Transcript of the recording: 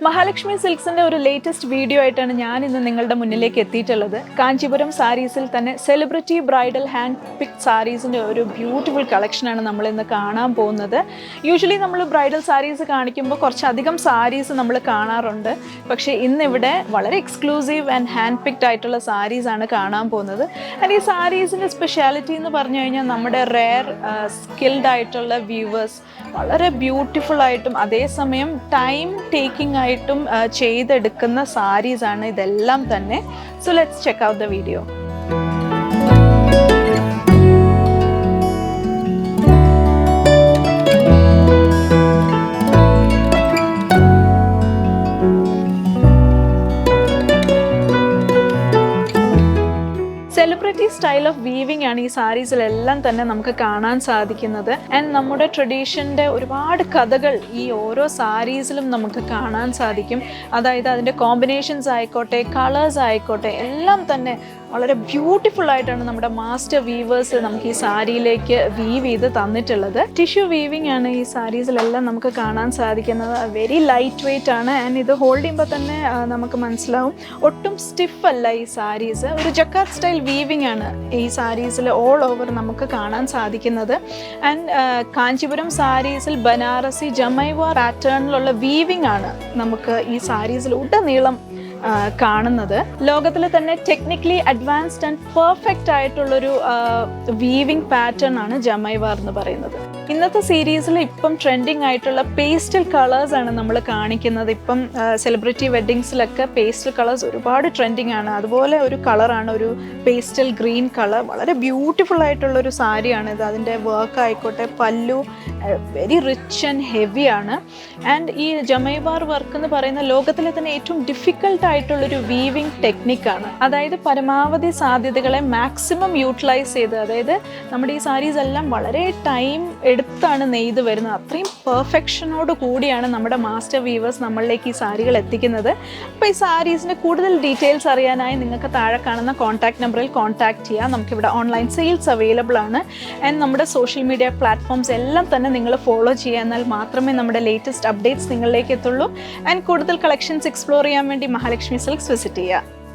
മഹാലക്ഷ്മി സിൽക്സിൻ്റെ ഒരു latest video ആയിട്ടാണ് ഞാൻ ഇന്ന് നിങ്ങളുടെ മുന്നിലേക്ക് എത്തിയിട്ടുള്ളത്. കാഞ്ചീപുരം സാരീസിൽ തന്നെ സെലിബ്രിറ്റി ബ്രൈഡൽ ഹാൻഡ് പിക്ക് സാരീസിൻ്റെ ഒരു ബ്യൂട്ടിഫുൾ കളക്ഷനാണ് നമ്മൾ ഇന്ന് കാണാൻ പോകുന്നത്. യൂഷ്വലി നമ്മൾ ബ്രൈഡൽ സാരീസ് കാണിക്കുമ്പോൾ കുറച്ചധികം സാരീസ് നമ്മൾ കാണാറുണ്ട്. പക്ഷേ ഇന്നിവിടെ വളരെ എക്സ്ക്ലൂസീവ് ആൻഡ് ഹാൻഡ് പിക്ഡ് ആയിട്ടുള്ള സാരീസാണ് കാണാൻ പോകുന്നത്. ആൻഡ് ഈ സാരീസിൻ്റെ സ്പെഷ്യാലിറ്റി എന്ന് പറഞ്ഞു കഴിഞ്ഞാൽ നമ്മുടെ റെയർ സ്കിൽഡ് ആയിട്ടുള്ള വ്യൂവേഴ്സ് വളരെ ബ്യൂട്ടിഫുൾ ആയിട്ടും അതേസമയം ടൈം ടേക്കിംഗ് ആയിട്ടും ചെയ്തെടുക്കുന്ന സാരീസാണ് ഇതെല്ലാം തന്നെ. So let's check out the video. Celebrity style of weaving ആണ് ഈ സാരീസിലെല്ലാം തന്നെ നമുക്ക് കാണാൻ സാധിക്കുന്നത്. ആൻഡ് നമ്മുടെ ട്രഡീഷൻ്റെ ഒരുപാട് കഥകൾ ഈ ഓരോ സാരീസിലും നമുക്ക് കാണാൻ സാധിക്കും. അതായത് അതിൻ്റെ കോമ്പിനേഷൻസ് ആയിക്കോട്ടെ, കളേഴ്സ് ആയിക്കോട്ടെ, എല്ലാം തന്നെ വളരെ ബ്യൂട്ടിഫുൾ ആയിട്ടാണ് നമ്മുടെ മാസ്റ്റർ വീവേഴ്സ് നമുക്ക് ഈ സാരിയിലേക്ക് വീവ് ചെയ്ത് തന്നിട്ടുള്ളത്. ടിഷ്യൂ വീവിംഗ് ആണ് ഈ സാരീസിലെല്ലാം നമുക്ക് കാണാൻ സാധിക്കുന്നത്. വെരി ലൈറ്റ് വെയ്റ്റ് ആണ്. ആൻഡ് ഇത് ഹോൾഡ് ചെയ്യുമ്പോൾ തന്നെ നമുക്ക് മനസ്സിലാവും ഒട്ടും സ്റ്റിഫ് അല്ല ഈ സാരീസ്. ഒരു ജക്കാർഡ് സ്റ്റൈൽ വീവിംഗ് ആണ് ഈ സാരീസിൽ ഓൾ ഓവർ നമുക്ക് കാണാൻ സാധിക്കുന്നത്. ആൻഡ് കാഞ്ചീപുരം സാരീസിൽ ബനാറസി ജമൈവാർ പാറ്റേണിലുള്ള വീവിംഗ് ആണ് നമുക്ക് ഈ സാരീസിൽ ഉടനീളം കാണുന്നത്. ലോകത്തിൽ തന്നെ ടെക്നിക്കലി അഡ്വാൻസ്ഡ് ആൻഡ് പെർഫെക്റ്റ് ആയിട്ടുള്ളൊരു വീവിംഗ് പാറ്റേൺ ആണ് ജമൈവാർ എന്ന് പറയുന്നത്. ഇന്നത്തെ സീരീസിൽ ഇപ്പം ട്രെൻഡിങ് ആയിട്ടുള്ള പേസ്റ്റൽ കളേഴ്സ് ആണ് നമ്മൾ കാണിക്കുന്നത്. ഇപ്പം സെലിബ്രിറ്റി വെഡ്ഡിങ്സിലൊക്കെ പേസ്റ്റൽ കളേഴ്സ് ഒരുപാട് ട്രെൻഡിങ് ആണ്. അതുപോലെ ഒരു കളറാണ് ഒരു പേസ്റ്റൽ ഗ്രീൻ കളർ. വളരെ ബ്യൂട്ടിഫുൾ ആയിട്ടുള്ളൊരു സാരിയാണ് ഇത്. അതിൻ്റെ വർക്ക് ആയിക്കോട്ടെ, പല്ലു വെരി റിച്ച് ആൻഡ് ഹെവി ആണ്. ആൻഡ് ഈ ജമൈവാർ വർക്ക് എന്ന് പറയുന്ന ലോകത്തിലെ തന്നെ ഏറ്റവും ഡിഫിക്കൽട്ട് ആയിട്ടുള്ളൊരു വീവിംഗ് ടെക്നിക്കാണ്. അതായത് പരമാവധി സാധ്യതകളെ മാക്സിമം യൂട്ടിലൈസ് ചെയ്ത്, അതായത് നമ്മുടെ ഈ സാരീസ് എല്ലാം വളരെ ടൈം എടുത്താണ് നെയ്ത് വരുന്നത്. അത്രയും പെർഫെക്ഷനോട് കൂടിയാണ് നമ്മുടെ മാസ്റ്റർ വീവേഴ്സ് നമ്മളിലേക്ക് ഈ സാരികൾ എത്തിക്കുന്നത്. അപ്പോൾ ഈ സാരീസിൻ്റെ കൂടുതൽ ഡീറ്റെയിൽസ് അറിയാനായി നിങ്ങൾക്ക് താഴെ കാണുന്ന കോൺടാക്ട് നമ്പറിൽ കോൺടാക്ട് ചെയ്യാം. നമുക്കിവിടെ ഓൺലൈൻ സെയിൽസ് അവൈലബിൾ ആണ്. ആൻഡ് നമ്മുടെ സോഷ്യൽ മീഡിയ പ്ലാറ്റ്ഫോംസ് എല്ലാം തന്നെ നിങ്ങൾ ഫോളോ ചെയ്യുക. എന്നാൽ മാത്രമേ നമ്മുടെ ലേറ്റസ്റ്റ് അപ്ഡേറ്റ്സ് നിങ്ങളിലേക്ക് എത്തുള്ളൂ. ആൻഡ് കൂടുതൽ കളക്ഷൻസ് എക്സ്പ്ലോർ ചെയ്യാൻ വേണ്ടി മഹാലക്ഷ്മി സിൽക്സ് വിസിറ്റ് ചെയ്യുക.